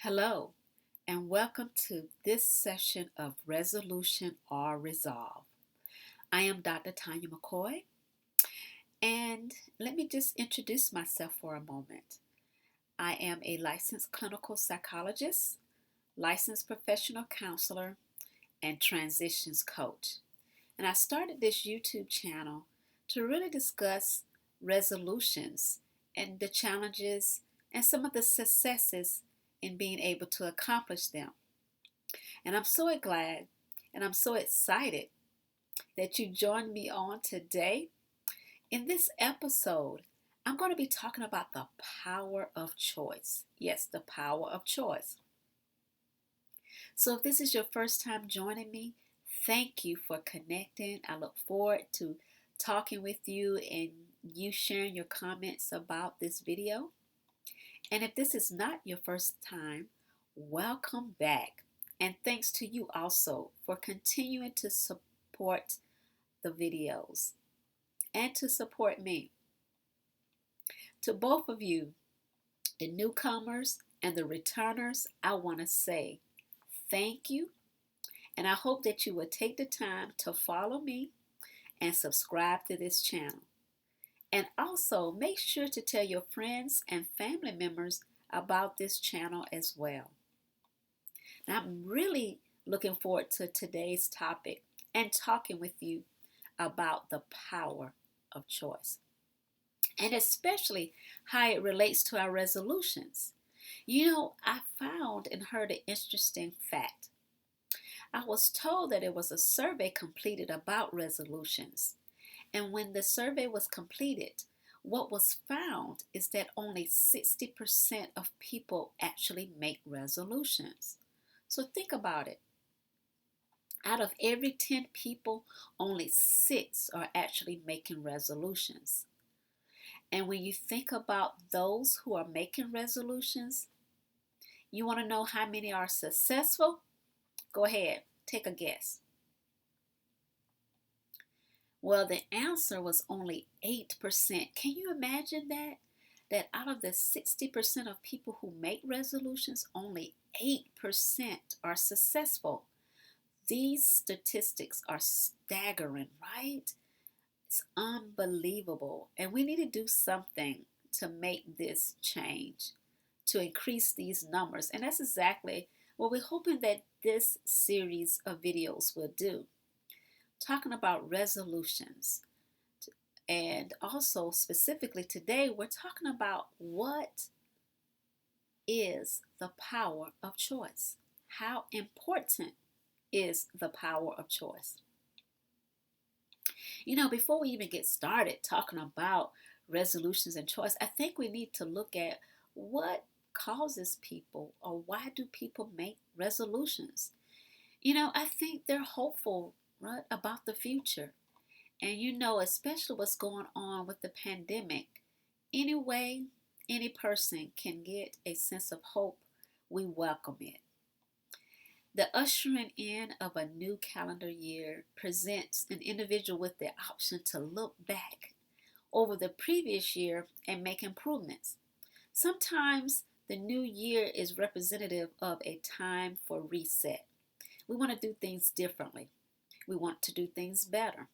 Hello, and welcome to this session of Resolution or Resolve. I am Dr. Tonya McKoy, and let me just introduce myself for a moment. I am a licensed clinical psychologist, licensed professional counselor, and transitions coach. And I started this YouTube channel to really discuss resolutions and the challenges and some of the successes in being able to accomplish them. And I'm so glad and I'm so excited that you joined me on today. In this episode, I'm going to be talking about the power of choice. Yes, the power of choice. So if this is your first time joining me, thank you for connecting. I look forward to talking with you and you sharing your comments about this video. And if this is not your first time, welcome back. And thanks to you also for continuing to support the videos and to support me. To both of you, the newcomers and the returners, I want to say thank you. And I hope that you will take the time to follow me and subscribe to this channel. And also make sure to tell your friends and family members about this channel as well. Now, I'm really looking forward to today's topic and talking with you about the power of choice, and especially how it relates to our resolutions. I found and heard an interesting fact. I was told that it was a survey completed about resolutions. And when the survey was completed, what was found is that only 60% of people actually make resolutions. So think about it. Out of every 10 people, only 6 are actually making resolutions. And when you think about those who are making resolutions, you want to know how many are successful? Go ahead, take a guess. Well, the answer was only 8%. Can you imagine that? That out of the 60% of people who make resolutions, only 8% are successful. These statistics are staggering, right? It's unbelievable. And we need to do something to make this change, to increase these numbers. And that's exactly what we're hoping that this series of videos will do. Talking about resolutions. And also, specifically today, we're talking about what is the power of choice. How important is the power of choice? Before we even get started talking about resolutions and choice, I think we need to look at what causes people, or why do people make resolutions? I think they're hopeful, right, about the future. And especially what's going on with the pandemic. Anyway, any person can get a sense of hope. We welcome it. The ushering in of a new calendar year presents an individual with the option to look back over the previous year and make improvements. Sometimes the new year is representative of a time for reset. We want to do things differently. We want to do things better.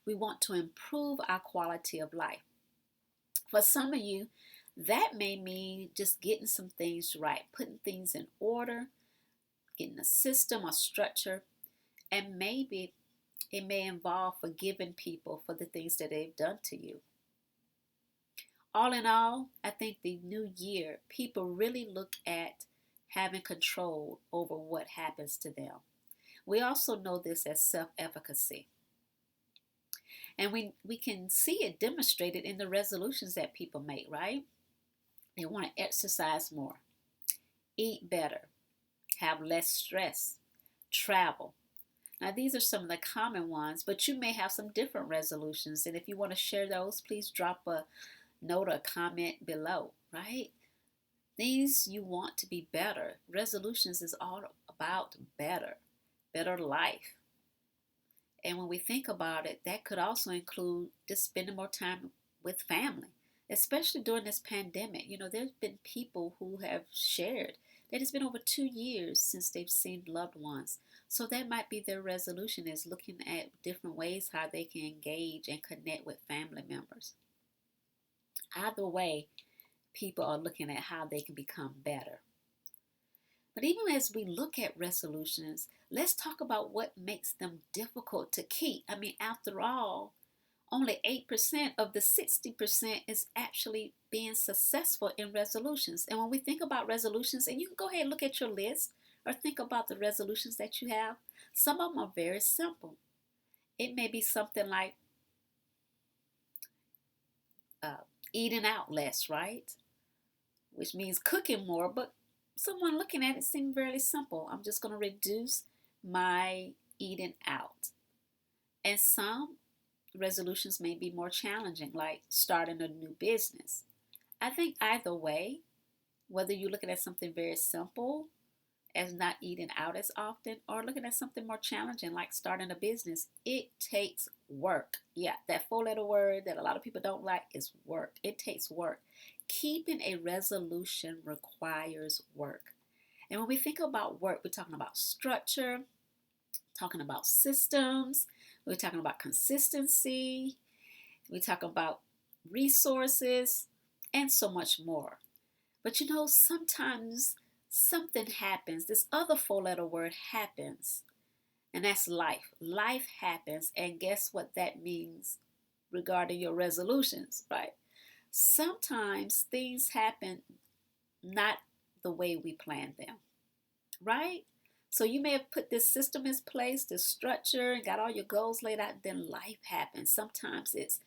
We want to improve our quality of life. For some of you, that may mean just getting some things right, putting things in order, getting a system or structure, and maybe it may involve forgiving people for the things that they've done to you. All in all, I think the new year, people really look at having control over what happens to them. We also know this as self-efficacy. And we can see it demonstrated in the resolutions that people make, right? They want to exercise more, eat better, have less stress, travel. Now, these are some of the common ones, but you may have some different resolutions. And if you want to share those, please drop a note or comment below, right? Things you want to be better. Resolutions is all about better life. And when we think about it, that could also include just spending more time with family, especially during this pandemic. There's been people who have shared It has been over 2 years since they've seen loved ones. So that might be their resolution, is looking at different ways how they can engage and connect with family members. Either way, people are looking at how they can become better. But even as we look at resolutions, let's talk about what makes them difficult to keep. I mean, after all, only 8% of the 60% is actually being successful in resolutions. And when we think about resolutions, and you can go ahead and look at your list or think about the resolutions that you have, some of them are very simple. It may be something like eating out less, right? Which means cooking more, but someone looking at it seemed very simple. I'm just going to reduce my eating out. And some resolutions may be more challenging, like starting a new business. I think either way, whether you're looking at something very simple as not eating out as often, or looking at something more challenging like starting a business, it takes work. Yeah, that 4-letter word that a lot of people don't like is work. It takes work. Keeping a resolution requires work. And when we think about work, we're talking about structure, talking about systems, we're talking about consistency, we talk about resources, and so much more. But sometimes something happens. This other 4-letter word happens, and that's life. Life happens, and guess what that means regarding your resolutions, right? Sometimes things happen not the way we planned them, right? So you may have put this system in place, this structure, and got all your goals laid out, then life happens. Sometimes it's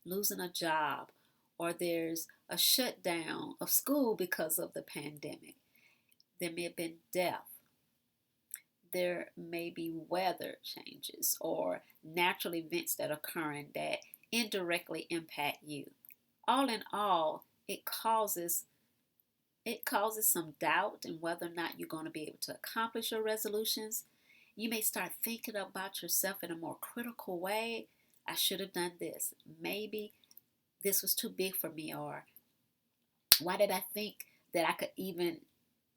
losing a job, or there's a shutdown of school because of the pandemic. There may have been death. There may be weather changes or natural events that are occurring that indirectly impact you. All in all, it causes some doubt in whether or not you're going to be able to accomplish your resolutions. You may start thinking about yourself in a more critical way. I should have done this. Maybe this was too big for me, or why did I think that I could even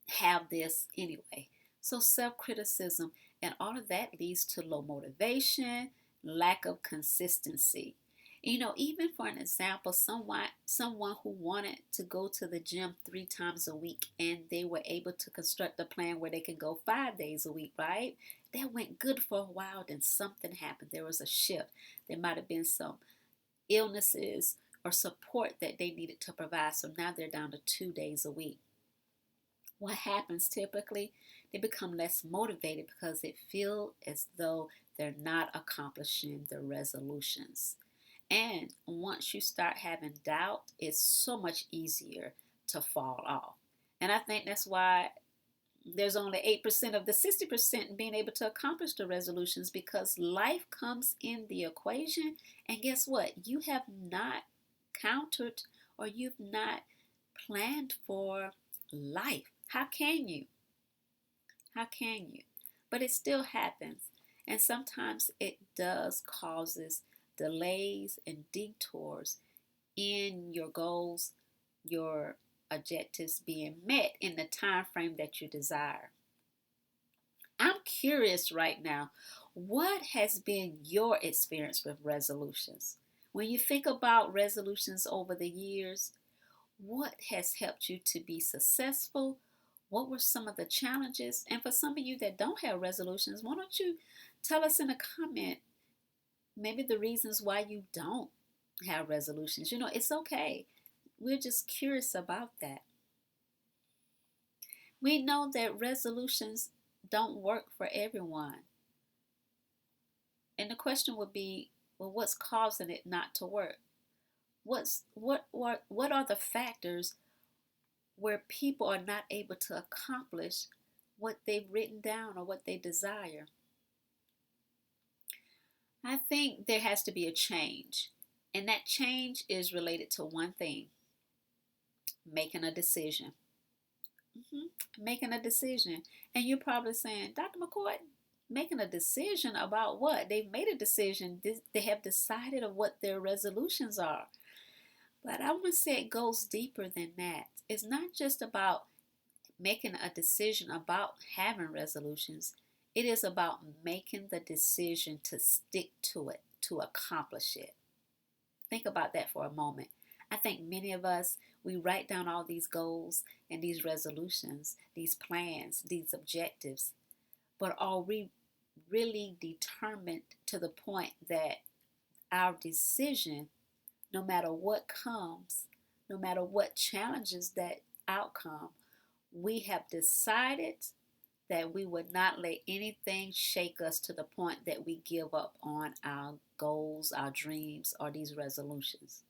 have this anyway? So self-criticism and all of that leads to low motivation, lack of consistency. Even for an example, someone who wanted to go to the gym 3 times a week, and they were able to construct a plan where they can go 5 days a week, right? That went good for a while, then something happened. There was a shift. There might have been some illnesses or support that they needed to provide. So now they're down to 2 days a week. What happens typically? They become less motivated because they feel as though they're not accomplishing their resolutions. And once you start having doubt, it's so much easier to fall off. And I think that's why there's only 8% of the 60% being able to accomplish the resolutions, because life comes in the equation. And guess what? You have not countered, or you've not planned for life. How can you? How can you? But it still happens. And sometimes it does causes delays and detours in your goals, your objectives being met in the time frame that you desire. I'm curious right now, what has been your experience with resolutions? When you think about resolutions over the years, what has helped you to be successful? What were some of the challenges? And for some of you that don't have resolutions, why don't you tell us in a comment maybe the reasons why you don't have resolutions? It's okay. We're just curious about that. We know that resolutions don't work for everyone. And the question would be, well, what's causing it not to work? What are the factors where people are not able to accomplish what they've written down or what they desire? I think there has to be a change. And that change is related to one thing: making a decision. Making a decision. And you're probably saying, Dr. McKoy, making a decision about what? They've made a decision. They have decided of what their resolutions are. But I want to say it goes deeper than that. It's not just about making a decision about having resolutions. It is about making the decision to stick to it, to accomplish it. Think about that for a moment. I think many of us, we write down all these goals and these resolutions, these plans, these objectives, but are we really determined to the point that our decision, no matter what comes, no matter what challenges that outcome, we have decided that we would not let anything shake us to the point that we give up on our goals, our dreams, or these resolutions.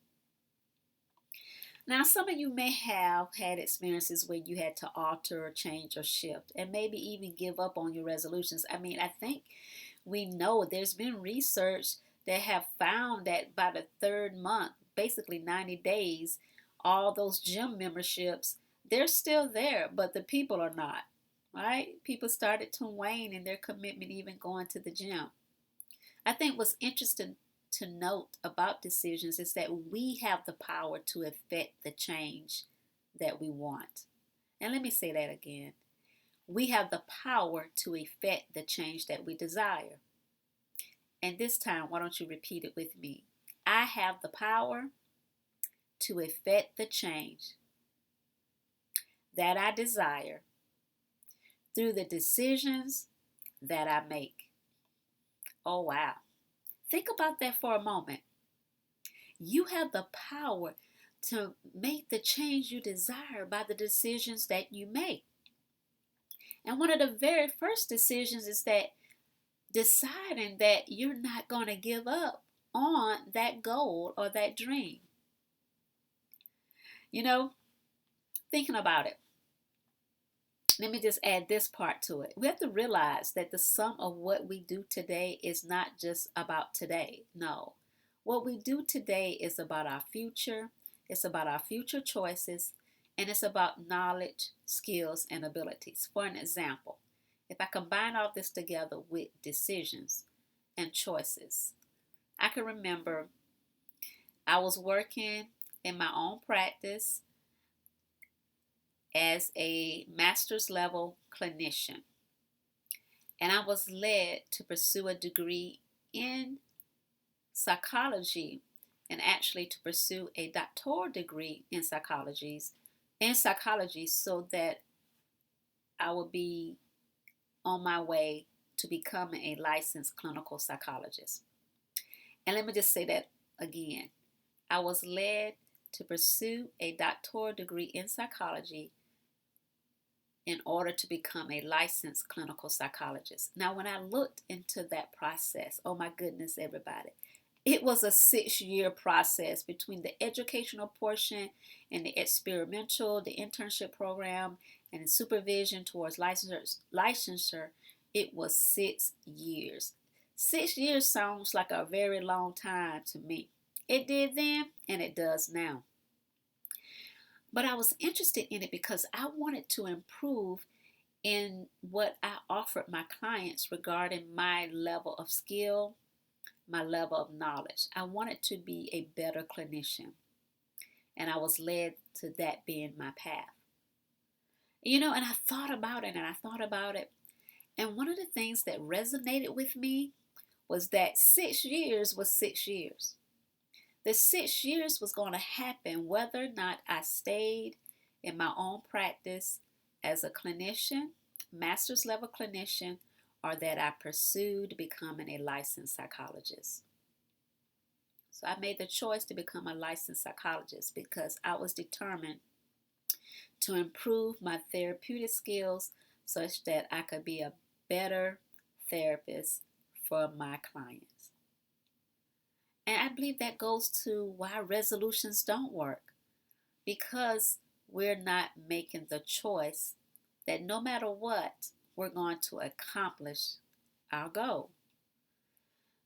Now, some of you may have had experiences where you had to alter or change or shift and maybe even give up on your resolutions. I think we know there's been research that have found that by the third month, basically 90 days, all those gym memberships, they're still there, but the people are not, right? People started to wane in their commitment even going to the gym. I think what's interesting to note about decisions is that we have the power to effect the change that we want. And let me say that again. We have the power to effect the change that we desire. And this time, why don't you repeat it with me? I have the power to effect the change that I desire through the decisions that I make. Oh, wow. Think about that for a moment. You have the power to make the change you desire by the decisions that you make. And one of the very first decisions is that deciding that you're not going to give up on that goal or that dream. You know, thinking about it, let me just add this part to it. We have to realize that the sum of what we do today is not just about today. No. What we do today is about our future. It's about our future choices. And it's about knowledge, skills, and abilities. For an example, if I combine all this together with decisions and choices, I can remember I was working in my own practice as a master's level clinician. And I was led to pursue a degree in psychology and actually to pursue a doctoral degree in psychology so that I would be on my way to becoming a licensed clinical psychologist. And let me just say that again. I was led to pursue a doctoral degree in psychology in order to become a licensed clinical psychologist. Now, when I looked into that process, oh my goodness, everybody, it was a 6-year process between the educational portion and the experimental, the internship program, and the supervision towards licensure. It was 6 years. 6 years sounds like a very long time to me. It did then, and it does now. But I was interested in it because I wanted to improve in what I offered my clients regarding my level of skill, my level of knowledge. I wanted to be a better clinician. And I was led to that being my path. And I thought about it and I thought about it. And one of the things that resonated with me was that 6 years was 6 years. The 6 years was going to happen whether or not I stayed in my own practice as a clinician, master's level clinician, or that I pursued becoming a licensed psychologist. So I made the choice to become a licensed psychologist because I was determined to improve my therapeutic skills such that I could be a better therapist for my clients. And I believe that goes to why resolutions don't work. Because we're not making the choice that no matter what, we're going to accomplish our goal.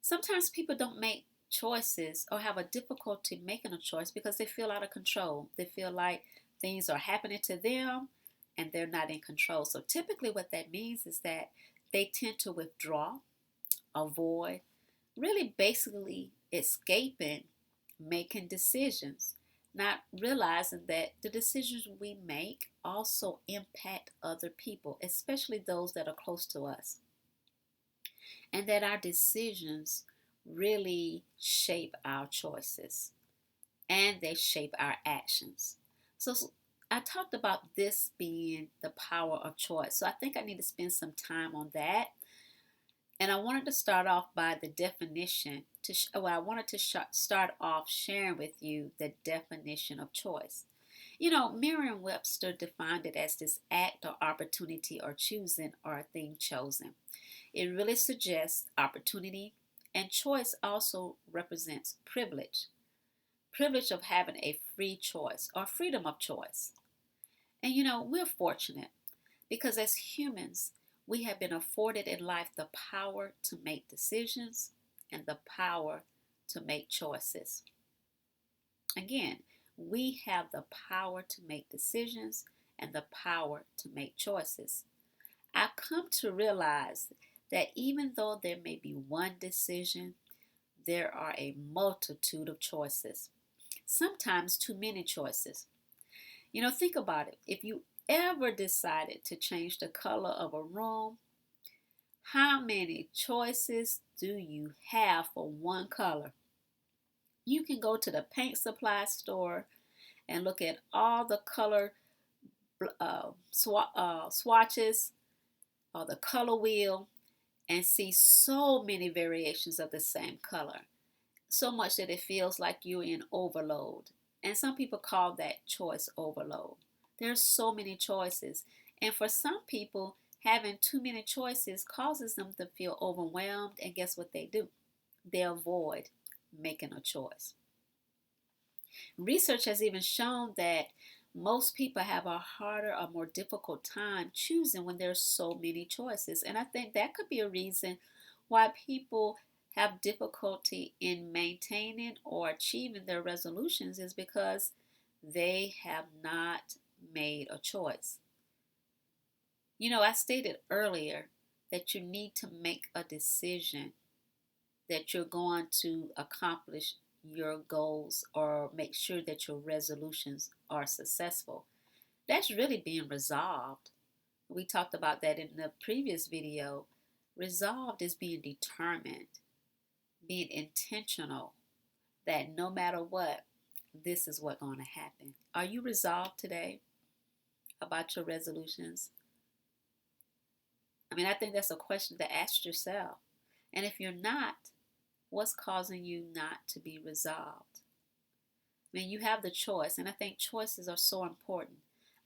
Sometimes people don't make choices or have a difficulty making a choice because they feel out of control. They feel like things are happening to them and they're not in control. So typically what that means is that they tend to withdraw, avoid, really basically escaping making decisions. not realizing that the decisions we make also impact other people, especially those that are close to us, and that our decisions really shape our choices and they shape our actions. So I talked about this being the power of choice. So I think I need to spend some time on that. And I wanted to start off by the definition. I wanted to start off sharing with you the definition of choice. You know, Merriam-Webster defined it as this act or opportunity or choosing or a thing chosen. It really suggests opportunity, and choice also represents privilege. Privilege of having a free choice or freedom of choice. And you know, we're fortunate because as humans, we have been afforded in life the power to make decisions and the power to make choices. Again, we have the power to make decisions and the power to make choices. I've come to realize that even though there may be one decision, there are a multitude of choices, sometimes too many choices. You know, think about it. If you ever decided to change the color of a room, how many choices do you have for one color? You can go to the paint supply store and look at all the color swatches or the color wheel and see so many variations of the same color. So much that it feels like you're in overload. And some people call that choice overload. There's so many choices. And for some people, having too many choices causes them to feel overwhelmed. And guess what they do? They avoid making a choice. Research has even shown that most people have a harder or more difficult time choosing when there's so many choices. And I think that could be a reason why people have difficulty in maintaining or achieving their resolutions is because they have not made a choice. You know, I stated earlier that you need to make a decision that you're going to accomplish your goals or make sure that your resolutions are successful. That's really being resolved. We talked about that in the previous video. Resolved is being determined, being intentional, that no matter what, this is what's going to happen. Are you resolved today about your resolutions? I mean, I think that's a question to ask yourself. And if you're not, what's causing you not to be resolved? I mean, you have the choice, and I think choices are so important.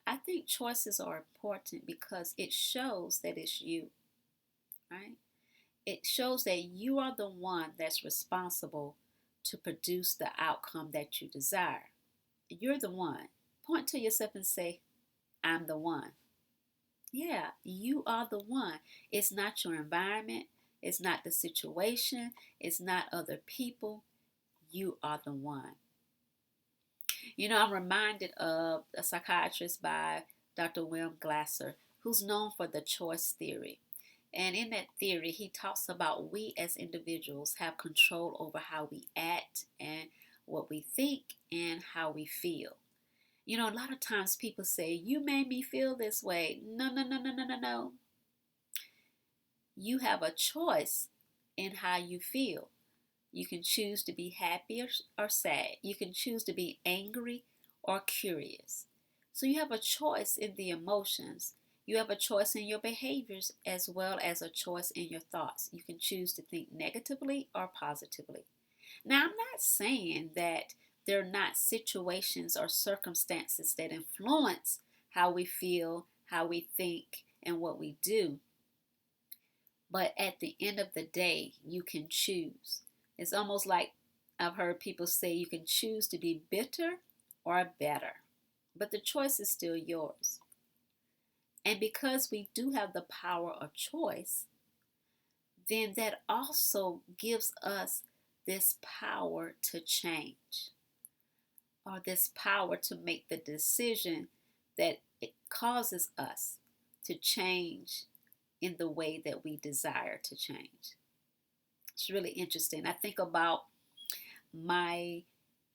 I think choices are important because it shows that it's you, right? It shows that you are the one that's responsible to produce the outcome that you desire. You're the one. Point to yourself and say, I'm the one. Yeah, you are the one. It's not your environment. It's not the situation. It's not other people. You are the one. You know, I'm reminded of a psychiatrist by Dr. William Glasser, who's known for the choice theory. And in that theory, he talks about we as individuals have control over how we act and what we think and how we feel. You know, a lot of times people say, you made me feel this way. No, no, no, no, no, no, no. You have a choice in how you feel. You can choose to be happy or sad. You can choose to be angry or curious. So you have a choice in the emotions. You have a choice in your behaviors as well as a choice in your thoughts. You can choose to think negatively or positively. Now, I'm not saying that there are not situations or circumstances that influence how we feel, how we think, and what we do. But at the end of the day, you can choose. It's almost like I've heard people say you can choose to be bitter or better, but the choice is still yours. And because we do have the power of choice, then that also gives us this power to change or this power to make the decision that it causes us to change in the way that we desire to change. It's really interesting. I think about my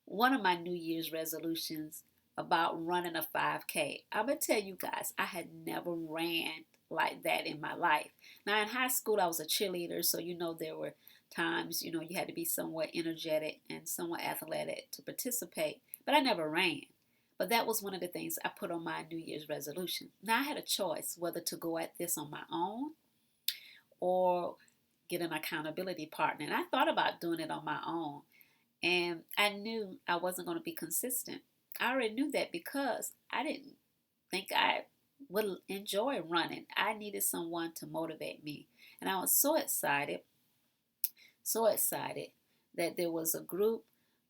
one of my New Year's resolutions about running a 5K. I'm going to tell you guys, I had never ran like that in my life. Now, in high school, I was a cheerleader, so there were times, you had to be somewhat energetic and somewhat athletic to participate, but I never ran. But that was one of the things I put on my New Year's resolution. Now, I had a choice whether to go at this on my own or get an accountability partner. And I thought about doing it on my own. And I knew I wasn't going to be consistent. I already knew that because I didn't think I would enjoy running. I needed someone to motivate me. And I was so excited that there was a group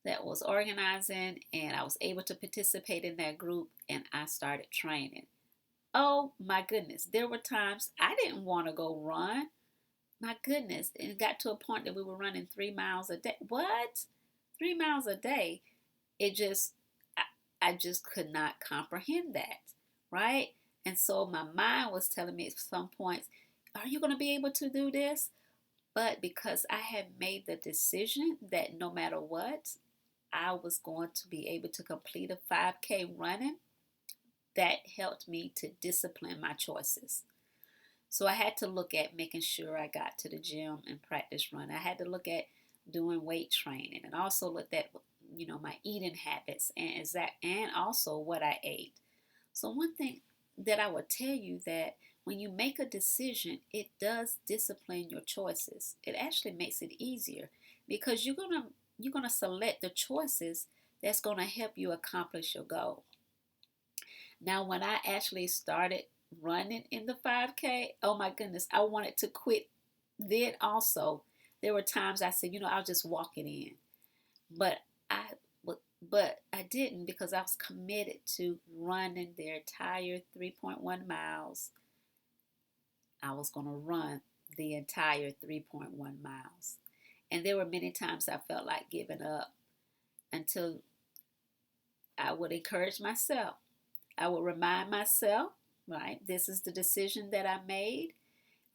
that was organizing and I was able to participate in that group and I started training. Oh my goodness, there were times I didn't want to go run. My goodness, it got to a point that we were running 3 miles a day. What? 3 miles a day? It just, I just could not comprehend that, right? And so my mind was telling me at some points, are you going to be able to do this? But because I had made the decision that no matter what, I was going to be able to complete a 5K running, that helped me to discipline my choices. So I had to look at making sure I got to the gym and practice running. I had to look at doing weight training and also looked at my eating habits and also what I ate. So one thing that I would tell you that when you make a decision, it does discipline your choices. It actually makes it easier because you're gonna select the choices that's gonna help you accomplish your goal. Now, when I actually started running in the 5K, oh my goodness, I wanted to quit. Then also, there were times I said, I'll just walk it in, but I but I didn't because I was committed to running the entire 3.1 miles. I was going to run the entire 3.1 miles. And there were many times I felt like giving up until I would encourage myself. I would remind myself, right, this is the decision that I made.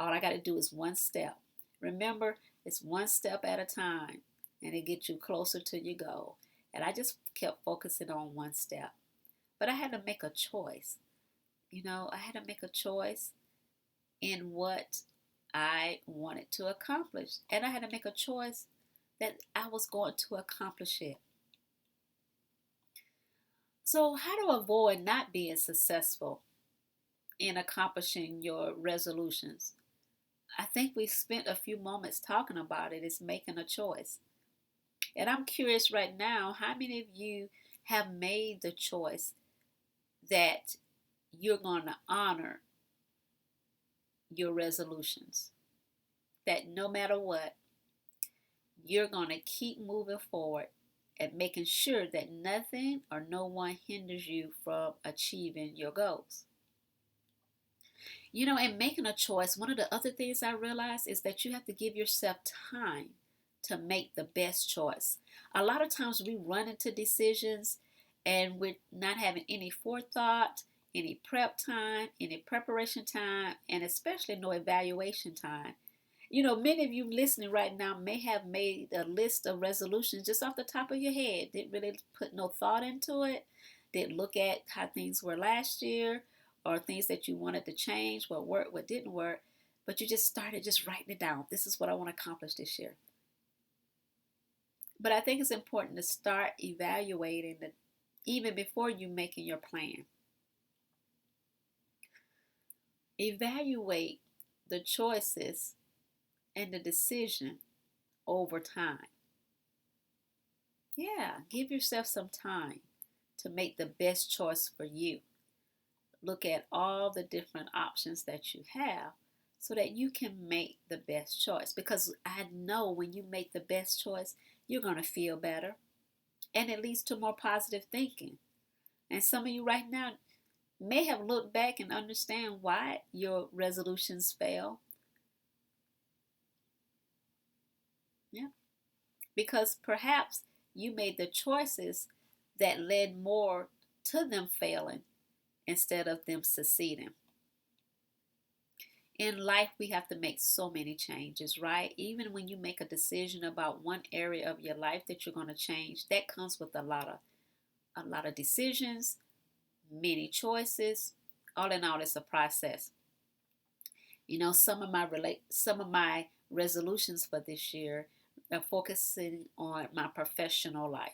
All I got to do is one step. Remember, it's one step at a time, and it gets you closer to your goal. And I just kept focusing on one step. But I had to make a choice. I had to make a choice in what I wanted to accomplish. And I had to make a choice that I was going to accomplish it. So, how to avoid not being successful in accomplishing your resolutions? I think we spent a few moments talking about it. It's making a choice. And I'm curious right now, how many of you have made the choice that you're going to honor your resolutions? That no matter what, you're going to keep moving forward and making sure that nothing or no one hinders you from achieving your goals. In making a choice, one of the other things I realized is that you have to give yourself time to make the best choice. A lot of times we run into decisions and we're not having any forethought, any prep time, any preparation time, and especially no evaluation time. Many of you listening right now may have made a list of resolutions just off the top of your head. Didn't really put no thought into it. Didn't look at how things were last year or things that you wanted to change, what worked, what didn't work. But you just started just writing it down. This is what I want to accomplish this year. But I think it's important to start evaluating even before you making your plan. Evaluate the choices and the decision over time. Yeah, give yourself some time to make the best choice for you. Look at all the different options that you have so that you can make the best choice. Because I know when you make the best choice, you're going to feel better. And it leads to more positive thinking. And some of you right now may have looked back and understand why your resolutions fail. Yeah. Because perhaps you made the choices that led more to them failing instead of them succeeding. In life, we have to make so many changes, right? Even when you make a decision about one area of your life that you're going to change, that comes with a lot of decisions, many choices. All in all, it's a process. Some of my resolutions for this year are focusing on my professional life.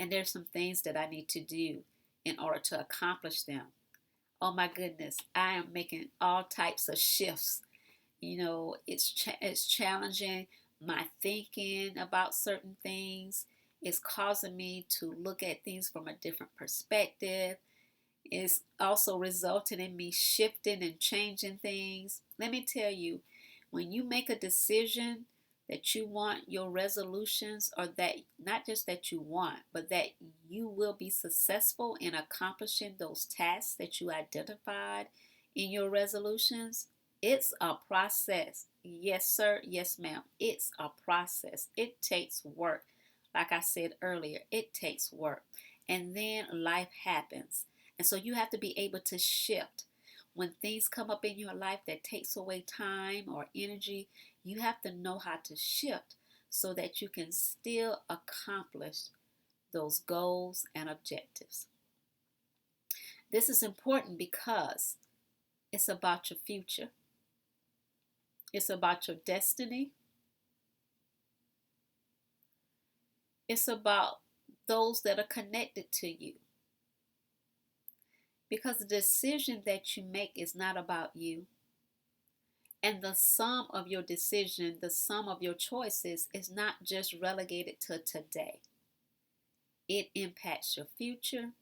And there's some things that I need to do in order to accomplish them. Oh my goodness, I am making all types of shifts. It's challenging my thinking about certain things. It's causing me to look at things from a different perspective. It's also resulting in me shifting and changing things. Let me tell you, when you make a decision that you want your resolutions, or that not just that you want, but that you will be successful in accomplishing those tasks that you identified in your resolutions, it's a process. Yes, sir. Yes, ma'am. It's a process. It takes work. Like I said earlier, it takes work. And then life happens. And so you have to be able to shift. When things come up in your life that takes away time or energy, you have to know how to shift so that you can still accomplish those goals and objectives. This is important because it's about your future. It's about your destiny. It's about those that are connected to you. Because the decision that you make is not about you. And the sum of your decision, the sum of your choices is not just relegated to today. It impacts your future.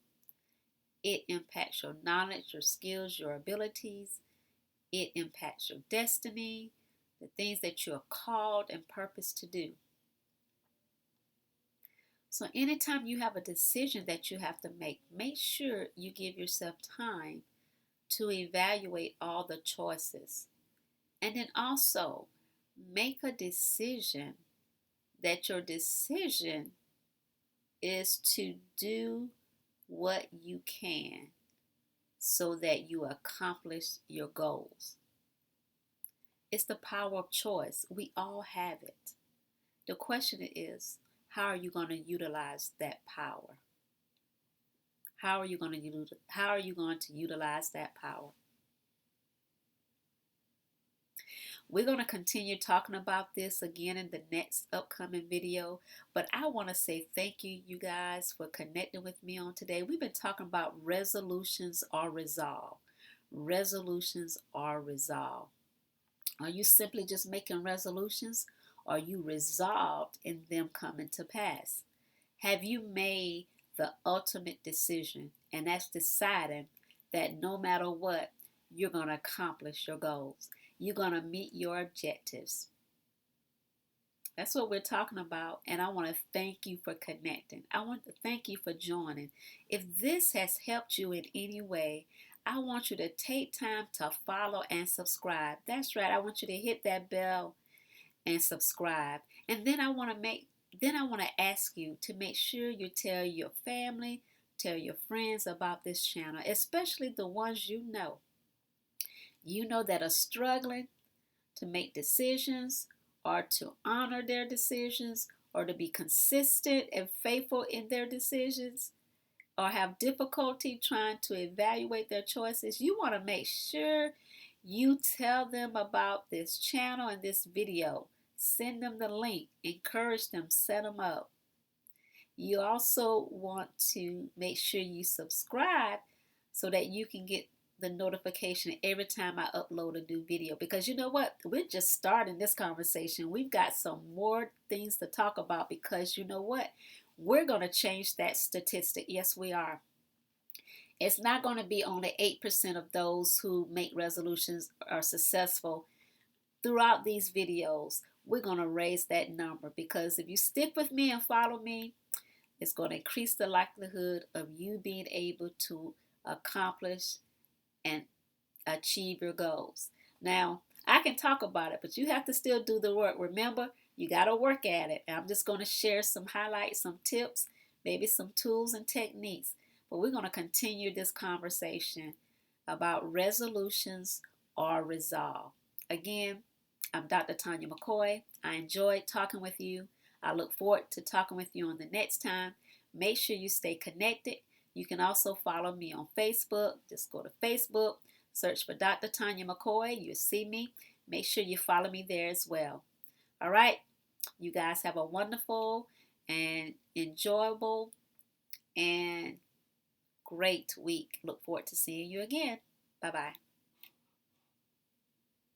It impacts your knowledge, your skills, your abilities. It impacts your destiny, the things that you are called and purposed to do. So anytime you have a decision that you have to make sure you give yourself time to evaluate all the choices. And then also make a decision that your decision is to do what you can so that you accomplish your goals. It's the power of choice. We all have it. The question is, how are you going to utilize that power? How are you going to utilize that power? We're going to continue talking about this again in the next upcoming video. But I want to say thank you, you guys, for connecting with me on today. We've been talking about resolutions or resolve. Resolutions or resolve. Are you simply just making resolutions? Or are you resolved in them coming to pass? Have you made the ultimate decision? And that's deciding that no matter what, you're going to accomplish your goals. You're going to meet your objectives. That's what we're talking about. And I want to thank you for connecting. I want to thank you for joining. If this has helped you in any way, I want you to take time to follow and subscribe. That's right. I want you to hit that bell and subscribe. And then I want to ask you to make sure you tell your family, tell your friends about this channel, especially the ones that are struggling to make decisions, or to honor their decisions, or to be consistent and faithful in their decisions, or have difficulty trying to evaluate their choices. You want to make sure you tell them about this channel and this video. Send them the link, encourage them, set them up. You also want to make sure you subscribe so that you can get the notification every time I upload a new video. Because you know what? We're just starting this conversation. We've got some more things to talk about, because you know what? We're going to change that statistic. Yes, we are. It's not going to be only 8% of those who make resolutions are successful. Throughout these videos, we're going to raise that number, because if you stick with me and follow me, it's going to increase the likelihood of you being able to accomplish and achieve your goals. Now, I can talk about it, but you have to still do the work. Remember, you got to work at it. I'm just going to share some highlights, some tips, maybe some tools and techniques. But we're going to continue this conversation about resolutions or resolve. Again, I'm Dr. Tonya McKoy. I enjoyed talking with you. I look forward to talking with you on the next time. Make sure you stay connected. You can also follow me on Facebook. Just go to Facebook, search for Dr. Tonya McKoy. You'll see me. Make sure you follow me there as well. All right. You guys have a wonderful and enjoyable and great week. Look forward to seeing you again. Bye bye.